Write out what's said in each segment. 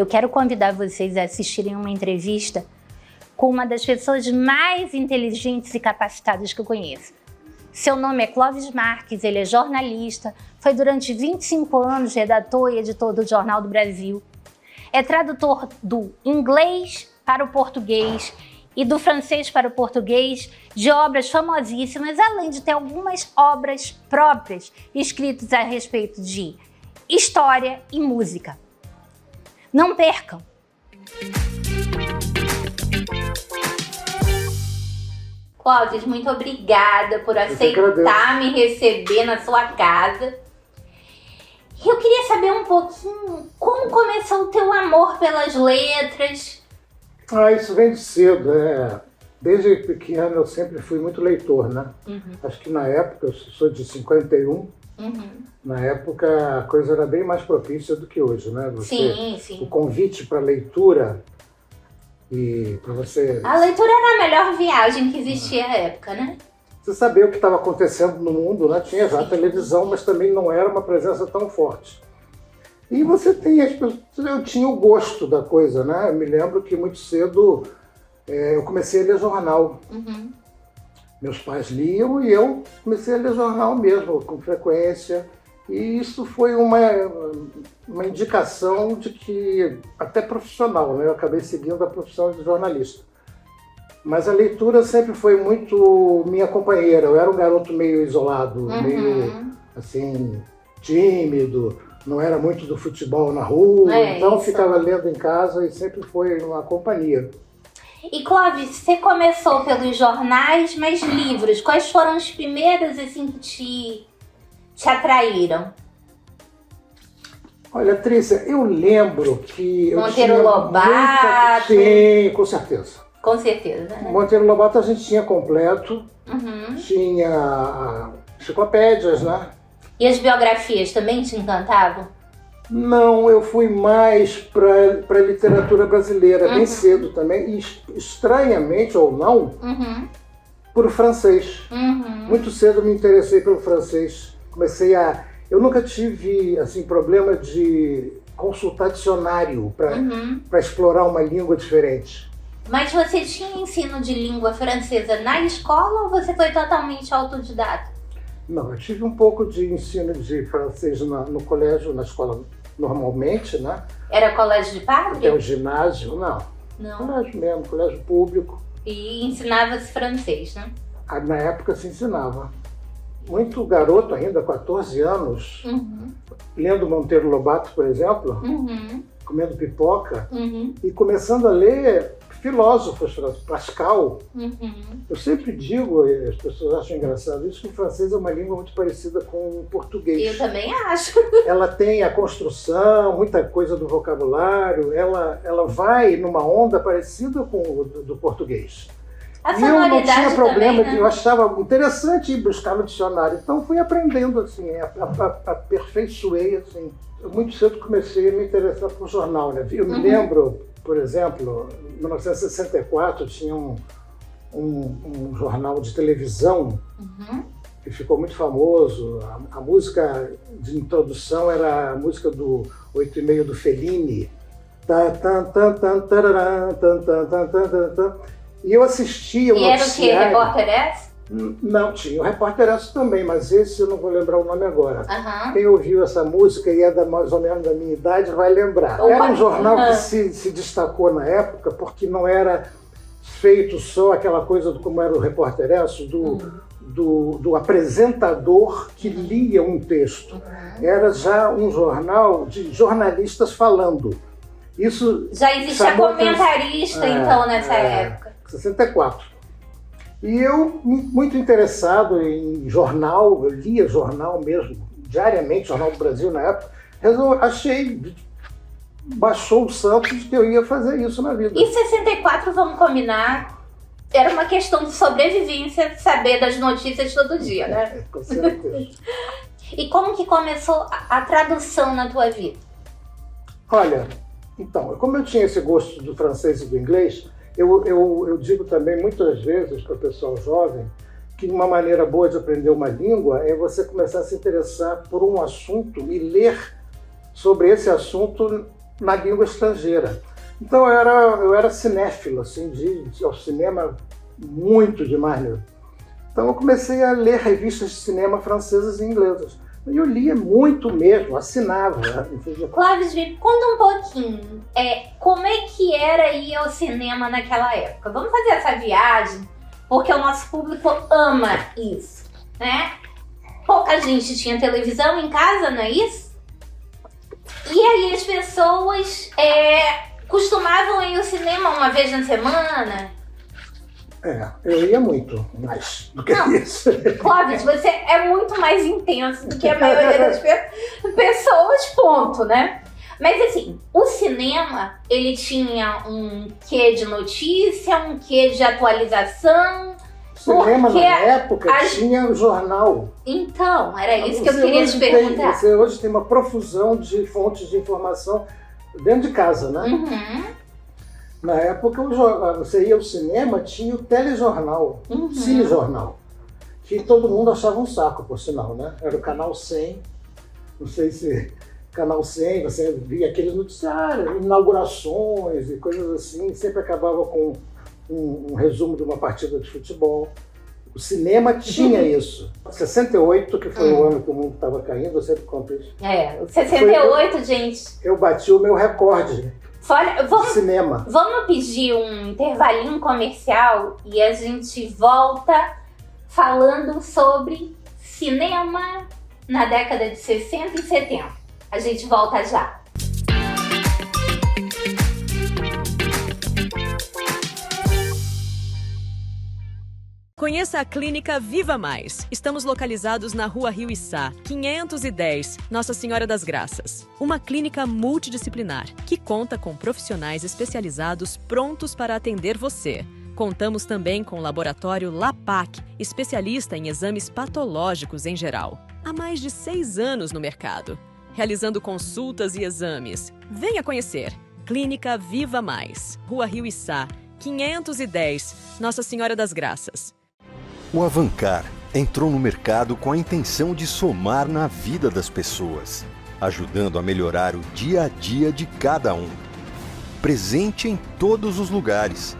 eu quero convidar vocês a assistirem uma entrevista com uma das pessoas mais inteligentes e capacitadas que eu conheço. Seu nome é Clóvis Marques, ele é jornalista, foi durante 25 anos redator e editor do Jornal do Brasil. É tradutor do inglês para o português e do francês para o português de obras famosíssimas, além de ter algumas obras próprias escritas a respeito de história e música. Não percam! Clóvis, muito obrigada por aceitar me receber na sua casa. Eu queria saber um pouquinho como começou o teu amor pelas letras. Isso vem de cedo, Desde pequeno eu sempre fui muito leitor, né? Acho que na época, eu sou de 51, na época a coisa era bem mais propícia do que hoje, né? Sim. O convite para leitura e para você... A leitura era a melhor viagem que existia à época, né? Você sabia o que estava acontecendo no mundo, né? Tinha já a televisão, mas também não era uma presença tão forte. E você tem as pessoas... Eu tinha o gosto da coisa, né? Eu me lembro que muito cedo eu comecei a ler jornal. Meus pais liam e eu comecei a ler jornal mesmo, com frequência. E isso foi uma indicação de que, até profissional, né? Eu acabei seguindo a profissão de jornalista. Mas a leitura sempre foi muito minha companheira. Eu era um garoto meio isolado, meio, assim, tímido. Não era muito do futebol na rua, então ficava lendo em casa e sempre foi uma companhia. E Clóvis, você começou pelos jornais, mas livros, quais foram os primeiros assim que te atraíram? Olha, Trícia, eu lembro que Monteiro Lobato. Sim, com certeza. Com certeza, né? Monteiro Lobato a gente tinha completo, tinha enciclopédias, né? E as biografias também te encantavam? Não, eu fui mais para literatura brasileira, bem cedo também, e estranhamente ou não, por francês. Muito cedo me interessei pelo francês. Eu nunca tive assim, problema de consultar dicionário para explorar uma língua diferente. Mas você tinha ensino de língua francesa na escola ou você foi totalmente autodidata? Não, eu tive um pouco de ensino de francês no colégio, na escola normalmente, né? Era colégio de padre? Até o ginásio, não. Colégio mesmo, colégio público. E ensinava-se francês, né? Na época se ensinava. Muito garoto ainda, 14 anos, lendo Monteiro Lobato, por exemplo, comendo pipoca e começando a ler filósofos, Pascal. Eu sempre digo, e as pessoas acham engraçado isso, que o francês é uma língua muito parecida com o português. Eu também acho. Ela tem a construção, muita coisa do vocabulário, ela vai numa onda parecida com o do português. A e eu não tinha problema, também, né? Eu achava interessante ir buscar no dicionário, então fui aprendendo, assim, aperfeiçoei, assim. Eu muito cedo comecei a me interessar por jornal, né? Eu me lembro, por exemplo, em 1964 tinha um jornal de televisão que ficou muito famoso. A música de introdução era a música do 8h30 do Fellini. E eu assistia o noticiário. E era o quê? Repórter S? Não, tinha o Repórter S também, mas esse eu não vou lembrar o nome agora. Quem ouviu essa música e é mais ou menos da minha idade vai lembrar. Era um jornal que se destacou na época porque não era feito só aquela coisa como era o Repórter S, do apresentador que lia um texto. Era já um jornal de jornalistas falando. Isso já existia comentarista, então, nessa época. 64. E eu, muito interessado em jornal, eu lia jornal mesmo, diariamente, Jornal do Brasil na época, baixou o santo de que eu ia fazer isso na vida. E 64, vamos combinar, era uma questão de sobrevivência, saber das notícias todo dia, né? Com certeza. E como que começou a tradução na tua vida? Olha, então, como eu tinha esse gosto do francês e do inglês, eu digo também muitas vezes para o pessoal jovem que uma maneira boa de aprender uma língua é você começar a se interessar por um assunto e ler sobre esse assunto na língua estrangeira. Então eu era cinéfilo, assim, ao cinema muito demais mesmo. Então eu comecei a ler revistas de cinema francesas e inglesas. E eu lia muito mesmo, assinava. Clóvis, me conta um pouquinho, como é que era ir ao cinema naquela época? Vamos fazer essa viagem, porque o nosso público ama isso, né? Pouca gente tinha televisão em casa, não é isso? E aí as pessoas costumavam ir ao cinema uma vez na semana? Eu ia muito mais do que isso. Clóvis, você é muito mais intenso do que a maioria das pessoas, ponto, né? Mas assim, o cinema, ele tinha um quê de notícia, um quê de atualização. O cinema na época tinha o jornal. Então, era isso que eu queria te perguntar. Você hoje tem uma profusão de fontes de informação dentro de casa, né? Uhum. Na época, você ia ao cinema, tinha o telejornal, cinejornal, que todo mundo achava um saco, por sinal, né? Era o Canal 100, não sei se... Canal 100, você via aqueles noticiários, inaugurações e coisas assim, sempre acabava com um resumo de uma partida de futebol. O cinema tinha isso. 68, que foi o ano que o mundo estava caindo, eu sempre conto isso. 68, gente. Eu bati o meu recorde. Olha, cinema. Vamos pedir um intervalinho comercial e a gente volta falando sobre cinema na década de 60 e 70. A gente volta já. Conheça a Clínica Viva Mais. Estamos localizados na Rua Rio Içá, 510, Nossa Senhora das Graças. Uma clínica multidisciplinar que conta com profissionais especializados prontos para atender você. Contamos também com o laboratório LAPAC, especialista em exames patológicos em geral. Há mais de 6 anos no mercado, realizando consultas e exames. Venha conhecer. Clínica Viva Mais, Rua Rio Içá, 510, Nossa Senhora das Graças. O Avancar entrou no mercado com a intenção de somar na vida das pessoas, ajudando a melhorar o dia a dia de cada um. Presente em todos os lugares.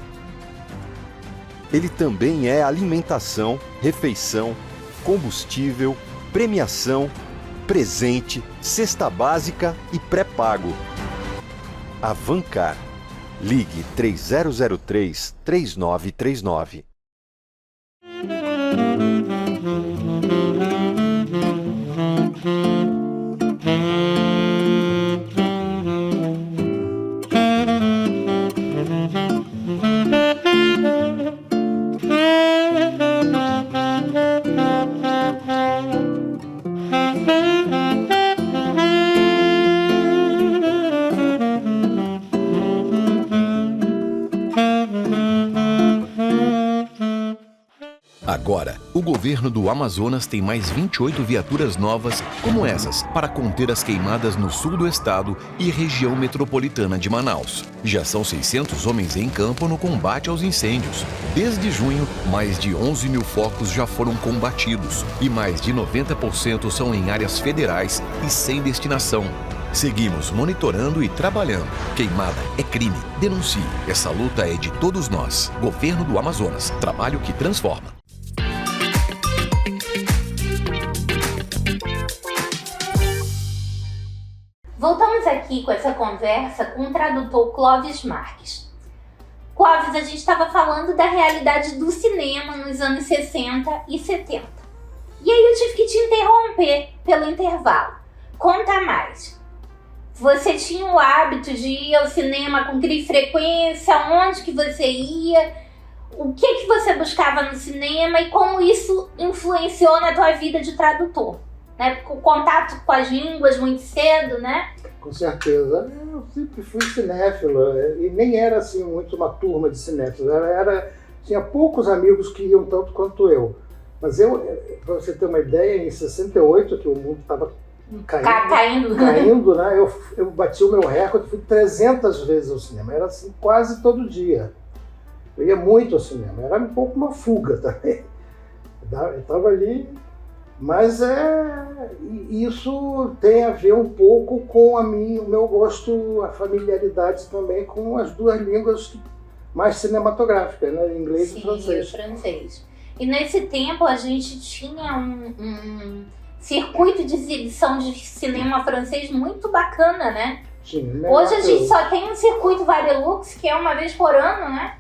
Ele também é alimentação, refeição, combustível, premiação, presente, cesta básica e pré-pago. Avancar. Ligue 3003-3939. Agora, o governo do Amazonas tem mais 28 viaturas novas como essas para conter as queimadas no sul do estado e região metropolitana de Manaus. Já são 600 homens em campo no combate aos incêndios. Desde junho, mais de 11 mil focos já foram combatidos e mais de 90% são em áreas federais e sem destinação. Seguimos monitorando e trabalhando. Queimada é crime. Denuncie. Essa luta é de todos nós. Governo do Amazonas. Trabalho que transforma. Voltamos aqui com essa conversa com o tradutor Clóvis Marques. Clóvis, a gente estava falando da realidade do cinema nos anos 60 e 70. E aí eu tive que te interromper pelo intervalo. Conta mais. Você tinha o hábito de ir ao cinema com que frequência? Onde que você ia? O que você buscava no cinema e como isso influenciou na tua vida de tradutor? Né? O contato com as línguas muito cedo, né? Com certeza. Eu sempre fui cinéfilo e nem era assim muito uma turma de cinéfilos. Tinha poucos amigos que iam tanto quanto eu. Mas para você ter uma ideia, em 68, que o mundo estava caindo, né? Eu bati o meu recorde, fui 300 vezes ao cinema. Era assim quase todo dia. Eu ia muito ao cinema. Era um pouco uma fuga também. Eu estava ali Mas isso tem a ver um pouco com o meu gosto, a familiaridade também com as duas línguas mais cinematográficas, né? Inglês e francês. Sim, o francês. E nesse tempo a gente tinha um circuito de exibição de cinema francês muito bacana, né? Sim, hoje a gente só tem um circuito Varilux, que é uma vez por ano, né?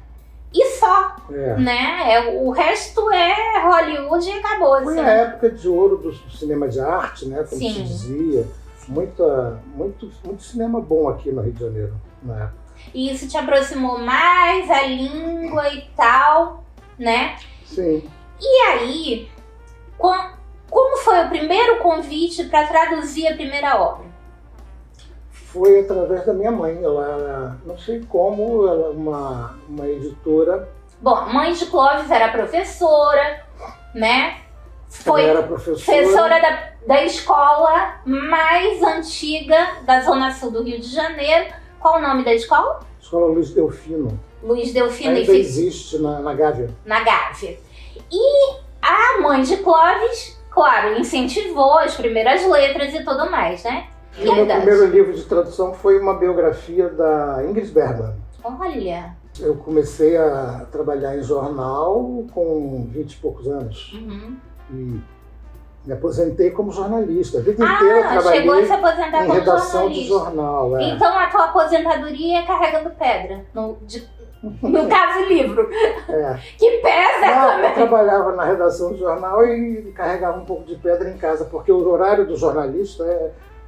E só, né? O resto é Hollywood e acabou. Foi assim. a época de ouro do cinema de arte, né? Como se dizia. Muito cinema bom aqui no Rio de Janeiro, na época. E isso te aproximou mais a língua e tal, né? Sim. E aí, como foi o primeiro convite para traduzir a primeira obra? Foi através da minha mãe. Ela, não sei como, ela é uma editora. Bom, mãe de Clóvis era professora, né? Foi era professora da escola mais antiga da Zona Sul do Rio de Janeiro. Qual o nome da escola? Escola Luiz Delfino. Luiz Delfino. Ainda existe na Gávea. Na Gávea. E a mãe de Clóvis, claro, incentivou as primeiras letras e tudo mais, né? O meu primeiro livro de tradução foi uma biografia da Ingrid Bergman. Olha! Eu comecei a trabalhar em jornal com 20 e poucos anos. Uhum. E me aposentei como jornalista. A vida inteira eu trabalhei chegou a se aposentar em como redação jornalista. de jornal. Então a tua aposentadoria é carregando pedra, no caso livro. Que pesa também. Eu trabalhava na redação do jornal e carregava um pouco de pedra em casa, porque o horário do jornalista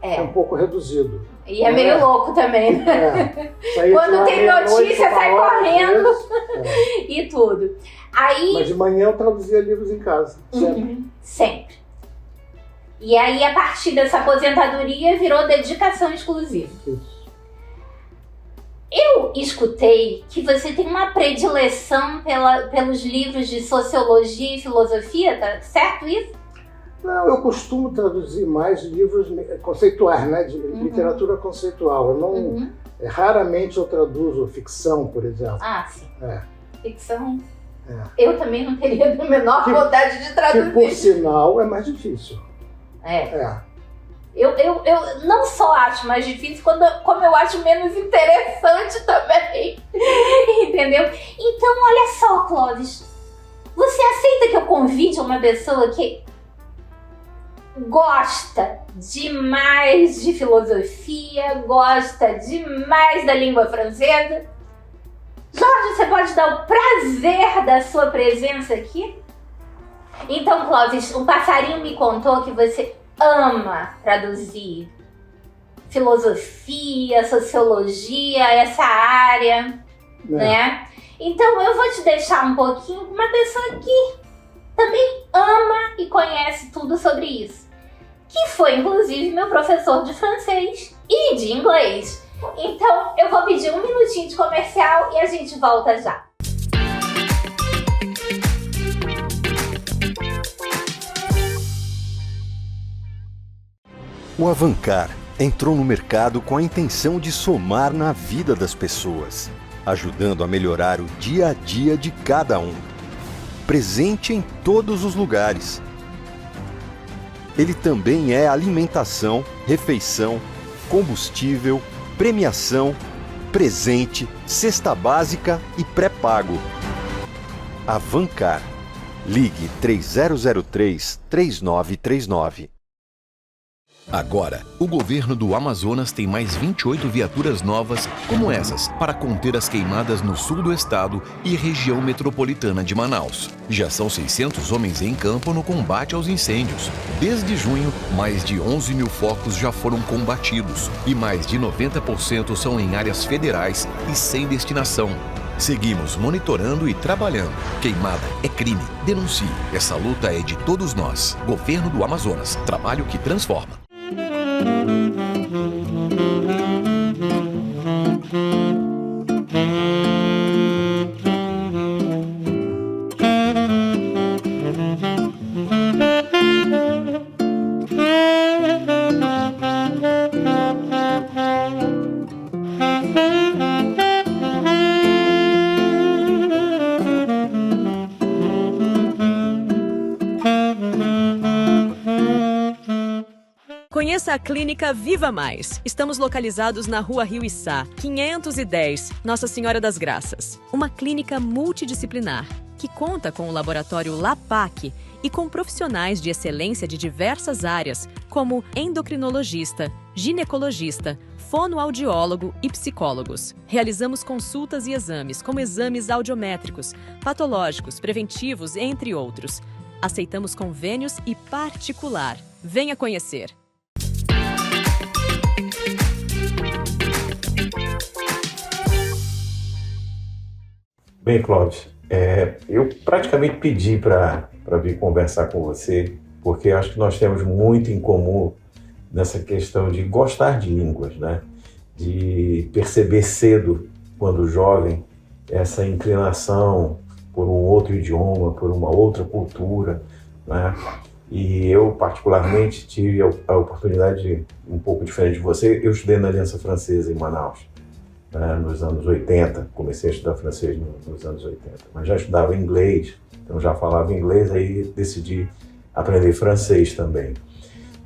é um pouco reduzido. E é meio louco também, né? Quando tem notícia, sai correndo e tudo. Aí... Mas de manhã eu traduzia livros em casa, sempre. Sempre. E aí, a partir dessa aposentadoria, virou dedicação exclusiva. Isso. Eu escutei que você tem uma predileção pelos livros de sociologia e filosofia, tá certo isso? Não, eu costumo traduzir mais livros conceituais, né, de literatura conceitual. Eu não, raramente eu traduzo ficção, por exemplo. Ah, sim. Ficção. É. Eu também não teria a menor vontade de traduzir. Que, por sinal, é mais difícil. Eu não só acho mais difícil, como eu acho menos interessante também. Entendeu? Então, olha só, Clóvis. Você aceita que eu convide uma pessoa que gosta demais de filosofia, gosta demais da língua francesa? Jorge, você pode dar o prazer da sua presença aqui? Então, Clóvis, um passarinho me contou que você ama traduzir filosofia, sociologia, essa área, né? Então, eu vou te deixar um pouquinho com uma pessoa que também ama e conhece tudo sobre isso, que foi, inclusive, meu professor de francês e de inglês. Então, eu vou pedir um minutinho de comercial e a gente volta já. O Avancar entrou no mercado com a intenção de somar na vida das pessoas, ajudando a melhorar o dia a dia de cada um. Presente em todos os lugares. Ele também é alimentação, refeição, combustível, premiação, presente, cesta básica e pré-pago. Avancar. Ligue 3003-3939. Agora, o governo do Amazonas tem mais 28 viaturas novas como essas para conter as queimadas no sul do estado e região metropolitana de Manaus. Já são 600 homens em campo no combate aos incêndios. Desde junho, mais de 11 mil focos já foram combatidos e mais de 90% são em áreas federais e sem destinação. Seguimos monitorando e trabalhando. Queimada é crime. Denuncie. Essa luta é de todos nós. Governo do Amazonas. Trabalho que transforma. Conheça a Clínica Viva Mais. Estamos localizados na Rua Rio Içá, 510, Nossa Senhora das Graças. Uma clínica multidisciplinar que conta com o laboratório LAPAC e com profissionais de excelência de diversas áreas, como endocrinologista, ginecologista, fonoaudiólogo e psicólogos. Realizamos consultas e exames, como exames audiométricos, patológicos, preventivos, entre outros. Aceitamos convênios e particular. Venha conhecer. Bem, Clóvis, eu praticamente pedi para vir conversar com você, porque acho que nós temos muito em comum nessa questão de gostar de línguas, né? De perceber cedo, quando jovem, essa inclinação por um outro idioma, por uma outra cultura, né? E eu, particularmente, tive a oportunidade, um pouco diferente de você, eu estudei na Aliança Francesa em Manaus, né, nos anos 80, comecei a estudar francês nos anos 80, mas já estudava inglês, então já falava inglês, aí decidi aprender francês também.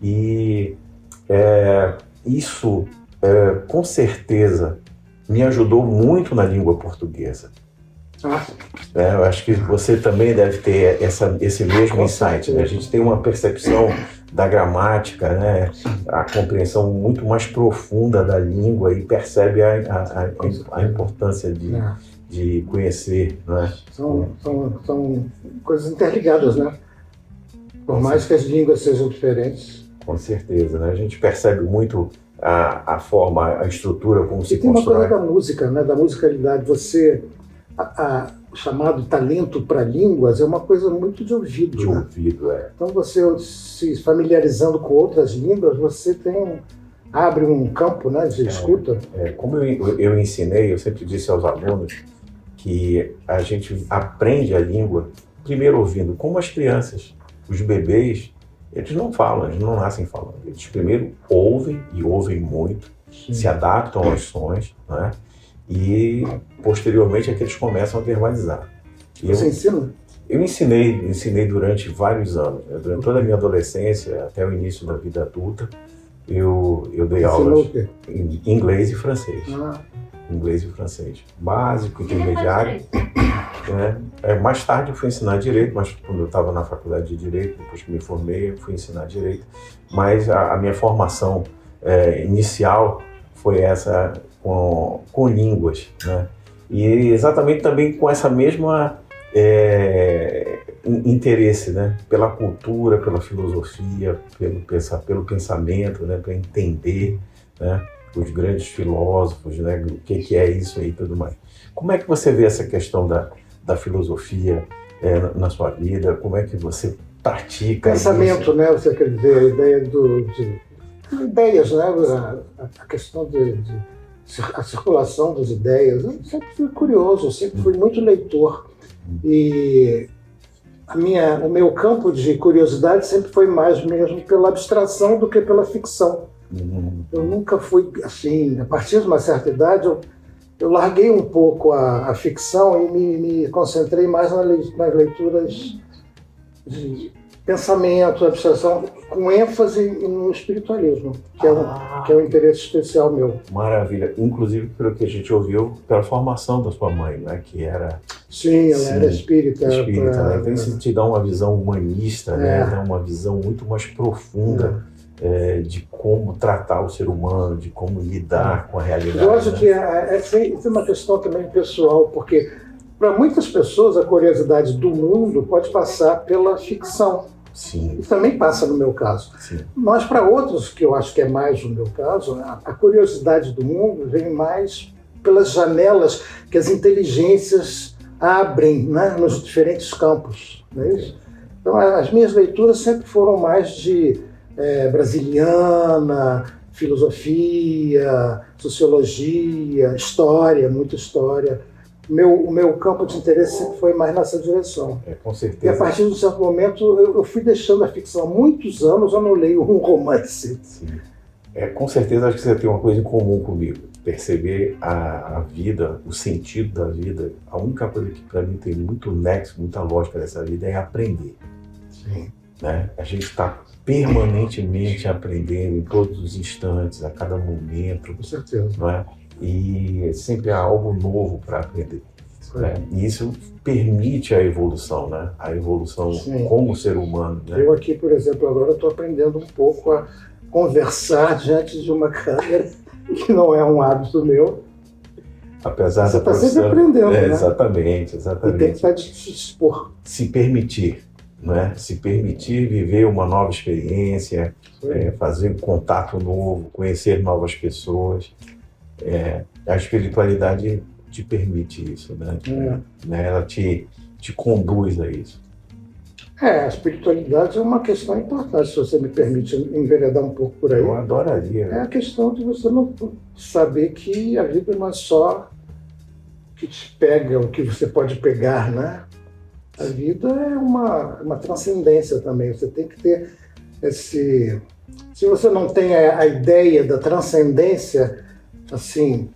E isso, com certeza, me ajudou muito na língua portuguesa. Eu acho que você também deve ter esse mesmo insight, né? A gente tem uma percepção da gramática, né? A compreensão muito mais profunda da língua e percebe a importância de conhecer, né? São coisas interligadas, né? Por mais que as línguas sejam diferentes. Com certeza, né? A gente percebe muito a forma, a estrutura, como se constrói. E tem uma coisa da música, né? Da musicalidade. O chamado talento para línguas é uma coisa muito de ouvido. De ouvido, Então você se familiarizando com outras línguas, você abre um campo, né, de escuta. Como eu ensinei, eu sempre disse aos alunos que a gente aprende a língua primeiro ouvindo, como as crianças, os bebês, eles não falam, eles não nascem falando. Eles primeiro ouvem, e ouvem muito, se adaptam aos sons, né? E posteriormente é que eles começam a verbalizar. Você ensina? Eu ensinei durante vários anos, né? Durante toda a minha adolescência, até o início da vida adulta, eu dei aulas em inglês e francês. Inglês e francês. Básico, intermediário. Né? Mais tarde eu fui ensinar direito, mas quando eu estava na faculdade de direito, depois que me formei, eu fui ensinar direito. Mas a minha formação inicial foi essa com línguas, né? E exatamente também com essa mesma interesse, né? Pela cultura, pela filosofia, pelo pensamento, né? Para entender, né? Os grandes filósofos, né? O que é isso aí e tudo mais. Como é que você vê essa questão da filosofia na sua vida? Como é que você pratica pensamento, isso? Né? Você quer dizer, a ideia de ideias, né? A questão a circulação das ideias. Eu sempre fui curioso, eu sempre fui muito leitor. E o meu campo de curiosidade sempre foi mais mesmo pela abstração do que pela ficção. Eu nunca fui assim, a partir de uma certa idade, eu larguei um pouco a ficção e me concentrei mais nas leituras de pensamento, abstração, com ênfase no espiritualismo, que é um interesse especial meu. Maravilha. Inclusive, pelo que a gente ouviu, pela formação da sua mãe, né? Que era... Sim, ela era espírita. Né? Então isso te dá uma visão humanista, né? Dá uma visão muito mais profunda de como tratar o ser humano, de como lidar com a realidade. Eu acho que é uma questão também pessoal, porque para muitas pessoas a curiosidade do mundo pode passar pela ficção. Sim. E também passa no meu caso. Sim. Mas para outros, que eu acho que é mais no meu caso, a curiosidade do mundo vem mais pelas janelas que as inteligências abrem, né, nos diferentes campos. Não é isso? Então as minhas leituras sempre foram mais de brasiliana, filosofia, sociologia, história, muita história. O meu campo de interesse sempre foi mais nessa direção. Com certeza. E a partir de um certo momento eu fui deixando a ficção. Há muitos anos eu não leio um romance. Sim. Com certeza acho que você tem uma coisa em comum comigo. Perceber a vida, o sentido da vida. A única coisa que para mim tem muito nexo, muita lógica dessa vida é aprender. Sim. né? A gente está permanentemente aprendendo em todos os instantes, a cada momento, Com certeza. não é? E sempre há algo novo para aprender. Né? E isso permite a evolução, né? A evolução Sim. como ser humano. Né? Eu aqui, por exemplo, agora estou aprendendo um pouco a conversar diante de uma câmera, que não é um hábito meu. Apesar Você da está sempre profissão. aprendendo, né? Exatamente, E exatamente. tem que estar de se expor. Se permitir, né? Se permitir viver uma nova experiência, fazer um contato novo, conhecer novas pessoas. A espiritualidade te permite isso, né? Ela te conduz a isso. A espiritualidade é uma questão importante, se você me permite enveredar um pouco por aí. Eu adoraria. É a questão de você não saber que a vida não é só o que te pega, o que você pode pegar, né? A vida é uma transcendência também. Você tem que ter esse... Se você não tem a ideia da transcendência, assim,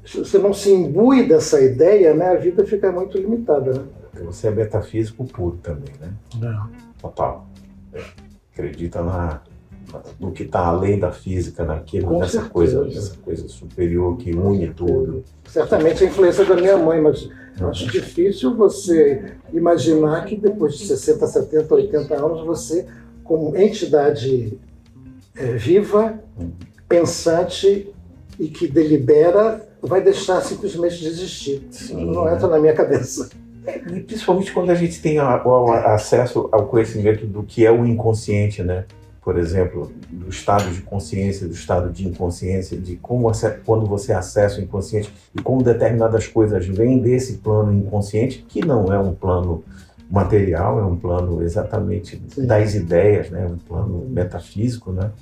se você não se imbui dessa ideia, né, a vida fica muito limitada, né? Você é metafísico puro também, né? Não. Total. Acredita no que está além da física, nessa coisa superior que une tudo. Certamente a influência da minha mãe, mas eu acho difícil você imaginar que depois de 60, 70, 80 anos, você, como entidade viva, pensante e que delibera, vai deixar simplesmente de existir. Sim. Não entra na minha cabeça. E principalmente quando a gente tem o acesso ao conhecimento do que é o inconsciente, né? Por exemplo, do estado de consciência, do estado de inconsciência, de como quando você acessa o inconsciente e como determinadas coisas vêm desse plano inconsciente, que não é um plano material, é um plano exatamente das ideias, né? Um plano metafísico, né?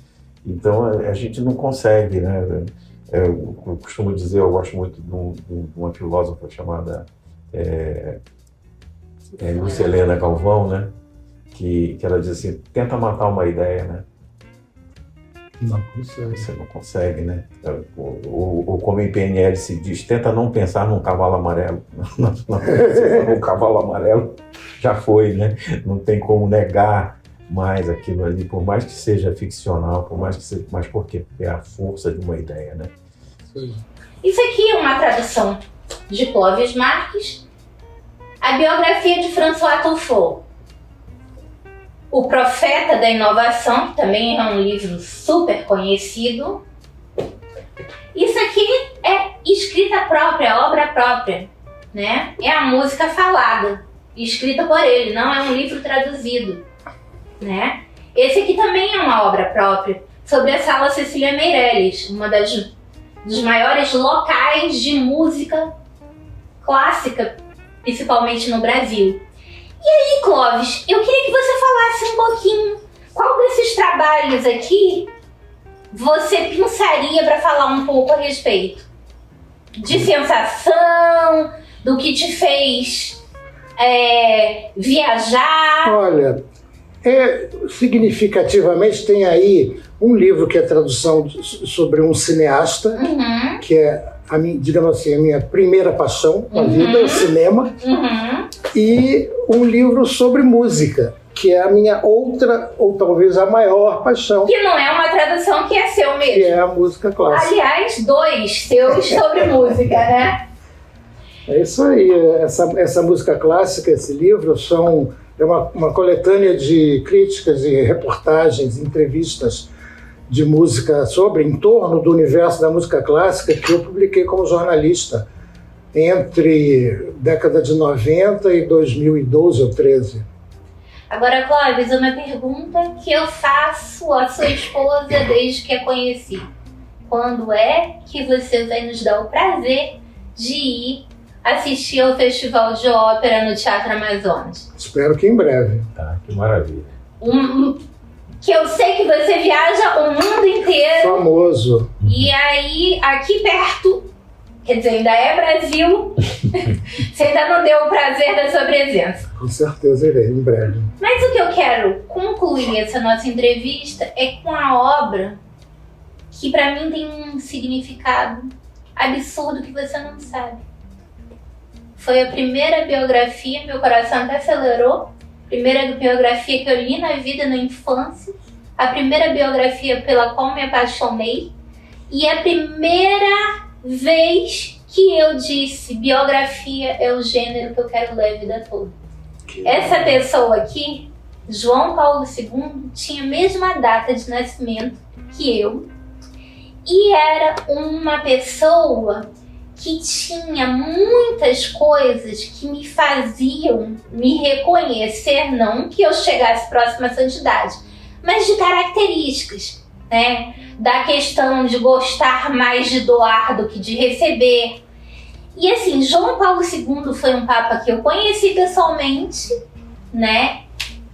Então a gente não consegue, né? Eu costumo dizer, eu gosto muito de uma filósofa chamada Lucilena Galvão, né? Que ela diz assim, tenta matar uma ideia, né? Não consegue. Você não consegue, né? Ou como em PNL se diz, tenta não pensar num cavalo amarelo. Um cavalo amarelo já foi, né? Não tem como negar mais aquilo ali, por mais que seja ficcional, mas por quê? Porque é a força de uma ideia, né? Isso aqui é uma tradução de Clóvis Marques, a biografia de François Truffaut, O Profeta da Inovação, que também é um livro super conhecido. Isso aqui é escrita própria, obra própria, né? É a música falada, escrita por ele, não é um livro traduzido, né? Esse aqui também é uma obra própria, sobre a Sala Cecília Meirelles, uma dos maiores locais de música clássica, principalmente no Brasil. E aí, Clóvis, eu queria que você falasse um pouquinho qual desses trabalhos aqui você pensaria para falar um pouco a respeito de sensação, do que te fez viajar. Olha, significativamente tem aí um livro que é tradução sobre um cineasta, que é, digamos assim, a minha primeira paixão na vida, o cinema, e um livro sobre música, que é a minha outra, ou talvez a maior paixão. Que não é uma tradução, que é seu mesmo. Que é a música clássica. Aliás, 2 seus sobre música, né? É isso aí. Essa música clássica, esse livro, é uma coletânea de críticas e reportagens, entrevistas de música em torno do universo da música clássica que eu publiquei como jornalista entre década de 90 e 2012 ou 13. Agora, Clóvis, uma pergunta que eu faço à sua esposa desde que a conheci. Quando é que você vai nos dar o prazer de ir assistir ao Festival de Ópera no Teatro Amazonas? Espero que em breve. Tá, que maravilha. Que eu sei que você viaja o mundo inteiro. Famoso. E aí, aqui perto, quer dizer, ainda é Brasil, você ainda não deu o prazer da sua presença. Com certeza irei, em breve. Mas o que eu quero concluir essa nossa entrevista é com a obra que pra mim tem um significado absurdo que você não sabe. Foi a primeira biografia, meu coração até acelerou, Primeira biografia que eu li na vida, na infância. A primeira biografia pela qual me apaixonei. E a primeira vez que eu disse biografia é o gênero que eu quero ler a vida toda. Essa pessoa aqui, João Paulo II, tinha a mesma data de nascimento que eu. E era uma pessoa que tinha muitas coisas que me faziam me reconhecer, não que eu chegasse próximo à santidade, mas de características, né? Da questão de gostar mais de doar do que de receber. E assim, João Paulo II foi um papa que eu conheci pessoalmente, né?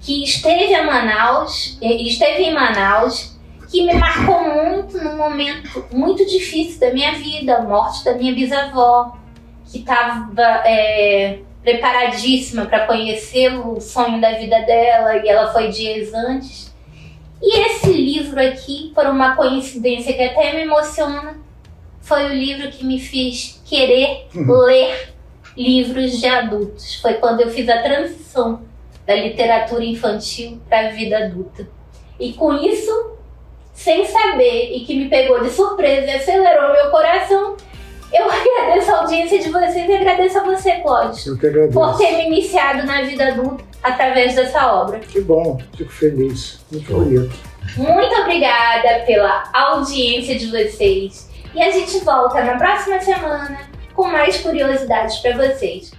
Que esteve em Manaus, que me marcou muito num momento muito difícil da minha vida, a morte da minha bisavó, que estava preparadíssima para conhecer o sonho da vida dela, e ela foi dias antes. E esse livro aqui, por uma coincidência que até me emociona, foi o livro que me fez querer ler livros de adultos. Foi quando eu fiz a transição da literatura infantil para a vida adulta. E com isso, sem saber, e que me pegou de surpresa e acelerou meu coração, eu agradeço a audiência de vocês e agradeço a você, Cláudio, Eu que agradeço. por ter me iniciado na vida adulta através dessa obra. Que bom, fico feliz. Muito bonito. Muito obrigada pela audiência de vocês. E a gente volta na próxima semana com mais curiosidades para vocês.